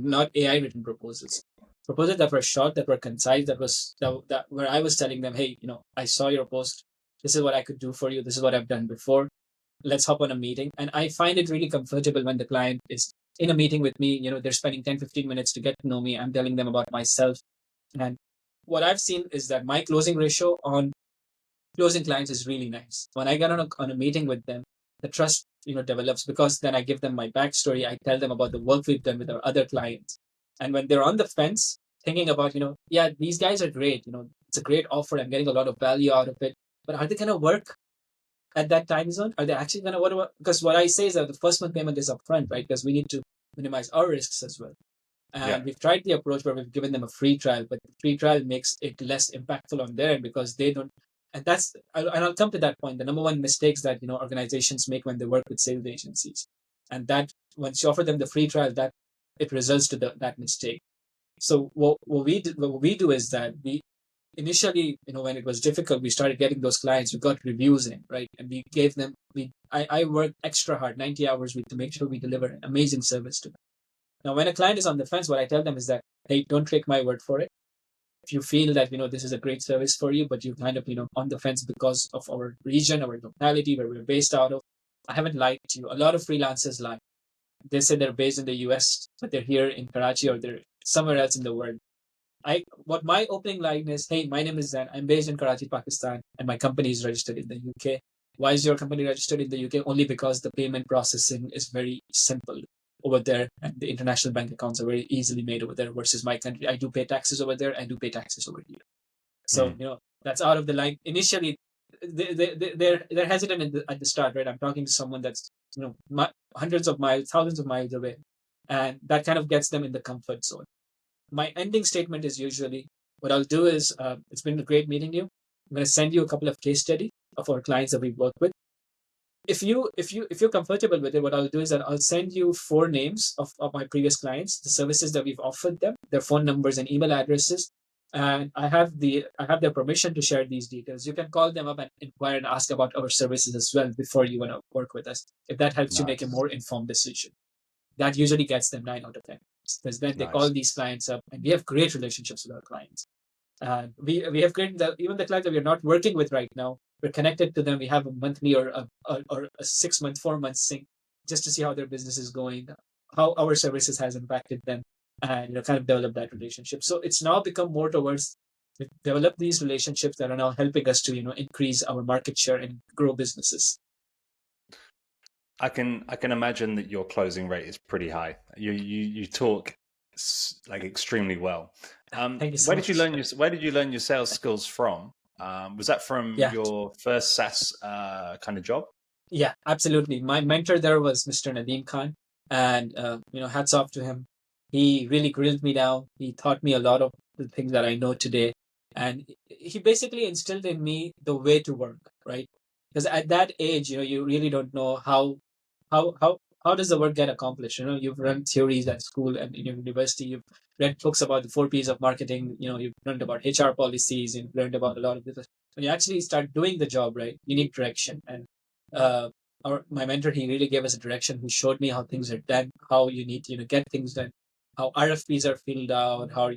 B: not AI written proposals. Proposals that were short, that were concise, that where I was telling them, hey, I saw your post. This is what I could do for you. This is what I've done before. Let's hop on a meeting. And I find it really comfortable when the client is in a meeting with me. They're spending 10, 15 minutes to get to know me. I'm telling them about myself. And what I've seen is that my closing ratio on closing clients is really nice. When I get on a meeting with them, the trust develops, because then I give them my backstory. I tell them about the work we've done with our other clients. And when they're on the fence, thinking about, yeah, these guys are great. It's a great offer. I'm getting a lot of value out of it. But are they going to work at that time zone? Are they actually going to work? Because what I say is that the first month payment is upfront, right? Because we need to minimize our risks as well. And we've tried the approach where we've given them a free trial, but the free trial makes it less impactful on their end, because they don't. And I'll come to that point. The number one mistakes that organizations make when they work with sales agencies, and that once you offer them the free trial, that it results to that mistake. So what we do is that we initially, when it was difficult, we started getting those clients. We got reviews in, right, and we gave them. I worked extra hard, 90 hours a week, to make sure we deliver an amazing service to them. Now, when a client is on the fence, what I tell them is that, hey, don't take my word for it. If you feel that this is a great service for you, but you kind of on the fence because of our region, our locality, where we're based out of, I haven't lied to you. A lot of freelancers lie. They say they're based in the US, but they're here in Karachi, or they're somewhere else in the world. What my opening line is, hey, my name is Zain. I'm based in Karachi, Pakistan, and my company is registered in the UK. Why is your company registered in the UK? Only because the payment processing is very simple over there, and the international bank accounts are very easily made over there, versus my country. I do pay taxes over there. I do pay taxes over here. So, that's out of the line. Initially, they're hesitant at the start, right? I'm talking to someone that's, hundreds of miles, thousands of miles away. And that kind of gets them in the comfort zone. My ending statement is usually, what I'll do is, it's been a great meeting you. I'm going to send you a couple of case studies of our clients that we work with. If you're comfortable with it, what I'll do is that I'll send you 4 names of my previous clients, the services that we've offered them, their phone numbers and email addresses, and I have their permission to share these details. You can call them up and inquire and ask about our services as well before you want to work with us, if that helps you make a
A: Nice.
B: more informed decision. That usually gets them 9 out of 10, because then they call
A: Nice.
B: these clients up, and we have great relationships with our clients. We have created even the clients that we're not working with right now. We're connected to them. We have a monthly or a 6-month, 4-month sync, just to see how their business is going, how our services has impacted them, and kind of develop that relationship. So it's now become more towards develop these relationships that are now helping us to increase our market share and grow businesses.
A: I can imagine that your closing rate is pretty high. You talk like extremely well.
B: Thank you so
A: Where
B: much.
A: Where did you learn your sales skills from? Was that from
B: Yeah.
A: your first SaaS kind of job?
B: Yeah, absolutely. My mentor there was Mr. Nadeem Khan, and hats off to him. He really grilled me down. He taught me a lot of the things that I know today, and he basically instilled in me the way to work, right? Because at that age, you really don't know how how how does the work get accomplished. You've run theories at school and in university. You've read books about the 4 Ps of marketing. You've learned about HR policies. You've learned about a lot of this. When you actually start doing the job, right, you need direction. And uh, my mentor, he really gave us a direction. He showed me how things are done, how you need to get things done, how RFPs are filled out, how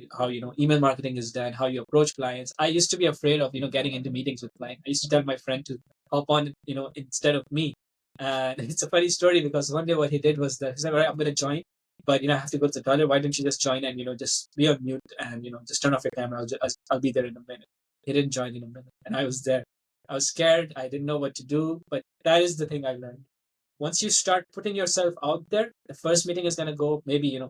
B: email marketing is done, how you approach clients. I used to be afraid of getting into meetings with clients. I used to tell my friend to hop on instead of me. And it's a funny story, because one day what he did was that he said, "All right, I'm going to join, but I have to go to the toilet. Why don't you just join and just be on mute and just turn off your camera? I'll be there in a minute." He didn't join in a minute, and I was there. I was scared. I didn't know what to do, but that is the thing I learned. Once you start putting yourself out there, the first meeting is going to go maybe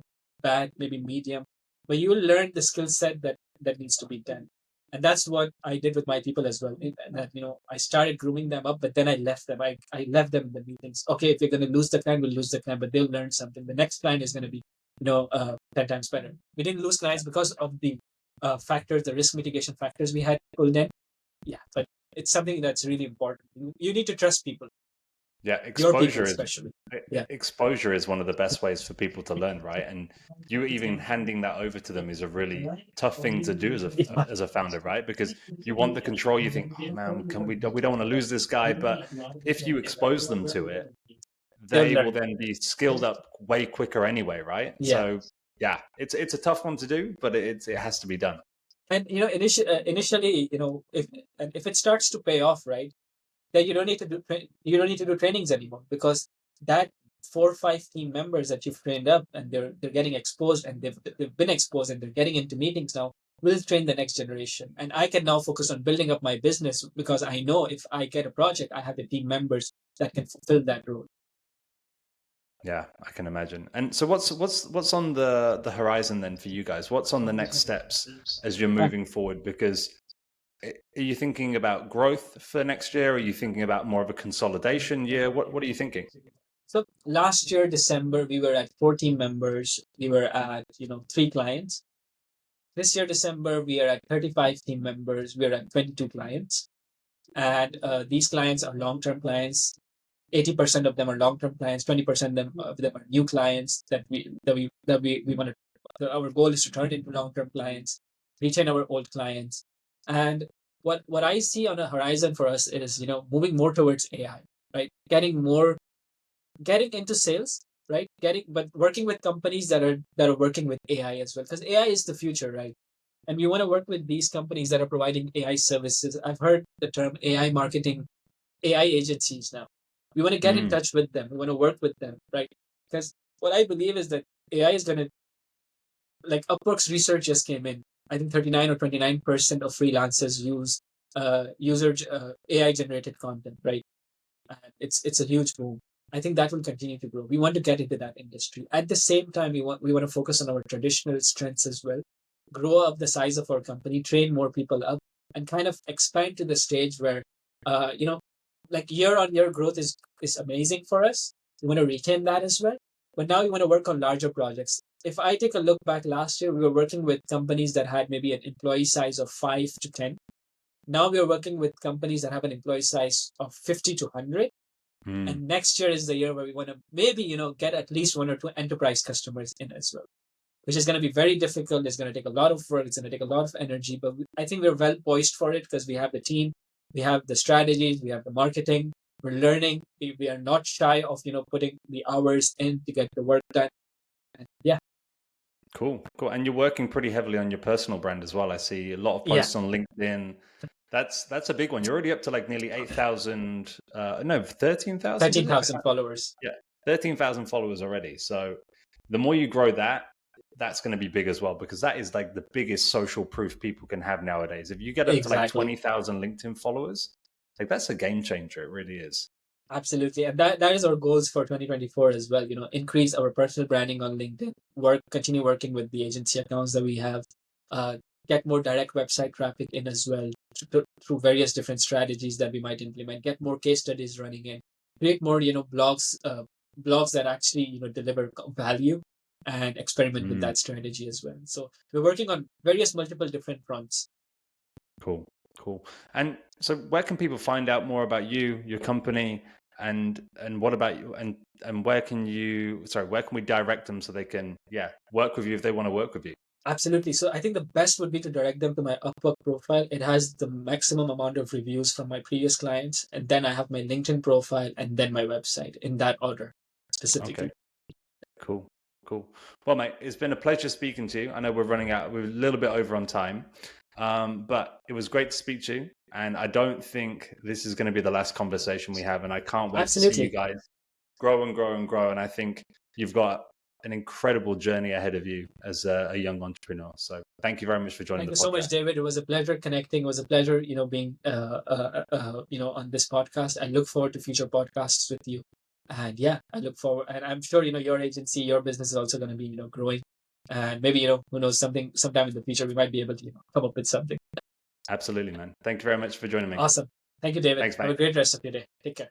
B: bad, maybe medium, but you will learn the skill set that needs to be done. And that's what I did with my people as well. That I started grooming them up, but then I left them. I left them in the meetings. Okay, if you're going to lose the client, we'll lose the client, but they'll learn something. The next client is going to be 10 times better. We didn't lose clients because of the factors, the risk mitigation factors we had pulled in. Yeah, but it's something that's really important. You need to trust people.
A: Yeah,
B: Your people especially. Yeah.
A: exposure is one of the best ways for people to learn, right? And you even handing that over to them is a really tough thing to do as a founder, right? Because you want the control. You think, oh man, we don't want to lose this guy. But if you expose them to it,
B: They'll
A: they will
B: learn.
A: then be skilled up way quicker anyway, right?
B: Yeah.
A: So yeah, it's a tough one to do, but it has to be done.
B: And initially, if it starts to pay off, right, then you don't need to do trainings anymore, because that 4 or 5 team members that you've trained up, and they're getting exposed, and they've been exposed, and they're getting into meetings now, will train the next generation. And I can now focus on building up my business, because I know if I get a project, I have the team members that can fulfill that role.
A: Yeah, I can imagine. And so what's on the horizon then for you guys? What's on the next steps as you're moving forward? Because are you thinking about growth for next year? Are you thinking about more of a consolidation year? What are you thinking?
B: So last year, December, we were at 14 members. We were at 3 clients. This year, December, we are at 35 team members. We are at 22 clients. And these clients are long-term clients. 80% of them are long-term clients. 20% of them are new clients that we want to. Our goal is to turn into long-term clients, retain our old clients. And what I see on the horizon for us is moving more towards AI, right? Getting into sales, right? But working with companies that are working with AI as well, because AI is the future, right? And we want to work with these companies that are providing AI services. I've heard the term AI marketing, AI agencies now. We want to get in touch with them. We want to work with them, right? Because what I believe is that AI is going to, like Upwork's research just came in. I think 39 or 29% of freelancers use AI generated content, right? It's a huge boom. I think that will continue to grow. We want to get into that industry. At the same time, we want to focus on our traditional strengths as well. Grow up the size of our company, train more people up, and kind of expand to the stage where, like year on year growth is amazing for us. We want to retain that as well. But now we want to work on larger projects. If I take a look back last year, we were working with companies that had maybe an employee size of 5 to 10. Now we are working with companies that have an employee size of 50 to 100. And next year is the year where we want to maybe, get at least 1 or 2 enterprise customers in as well, which is going to be very difficult. It's going to take a lot of work. It's going to take a lot of energy, but I think we're well poised for it because we have the team, we have the strategies, we have the marketing, we're learning. We are not shy of, putting the hours in to get the work done. And yeah.
A: Cool. And you're working pretty heavily on your personal brand as well. I see a lot of posts on LinkedIn. That's a big one. You're already up to like nearly 8,000, 13,000?
B: 13,000 followers.
A: Yeah, 13,000 followers already. So the more you grow that, that's going to be big as well, because that is like the biggest social proof people can have nowadays. If you get up to like 20,000 LinkedIn followers, like that's a game changer. It really is.
B: Absolutely. And that is our goals for 2024 as well. Increase our personal branding on LinkedIn, continue working with the agency accounts that we have, get more direct website traffic in as well through various different strategies that we might implement, get more case studies running in, create more, blogs that actually, deliver value, and experiment with that strategy as well. So we're working on multiple different fronts.
A: Cool. And so where can people find out more about you, your company, and what about you, and where can we direct them so they can work with you if they want to work with you?
B: Absolutely. So I think the best would be to direct them to my Upwork profile. It has the maximum amount of reviews from my previous clients. And then I have my LinkedIn profile and then my website in that order specifically.
A: Okay. Cool. Well, mate, it's been a pleasure speaking to you. I know we're a little bit over on time, but it was great to speak to you. And I don't think this is going to be the last conversation we have. And I can't wait to see you guys grow and grow and grow. And I think you've got an incredible journey ahead of you as a young entrepreneur. So thank you very much for joining the podcast.
B: Thank you so much, David. It was a pleasure connecting. It was a pleasure, being, on this podcast. I look forward to future podcasts with you. And I look forward, and I'm sure, your agency, your business is also going to be, growing. And maybe, who knows, sometime in the future, we might be able to come up with something.
A: Absolutely, man. Thank you very much for joining me.
B: Awesome. Thank you, David.
A: Thanks, mate.
B: Have a great rest of your day. Take care.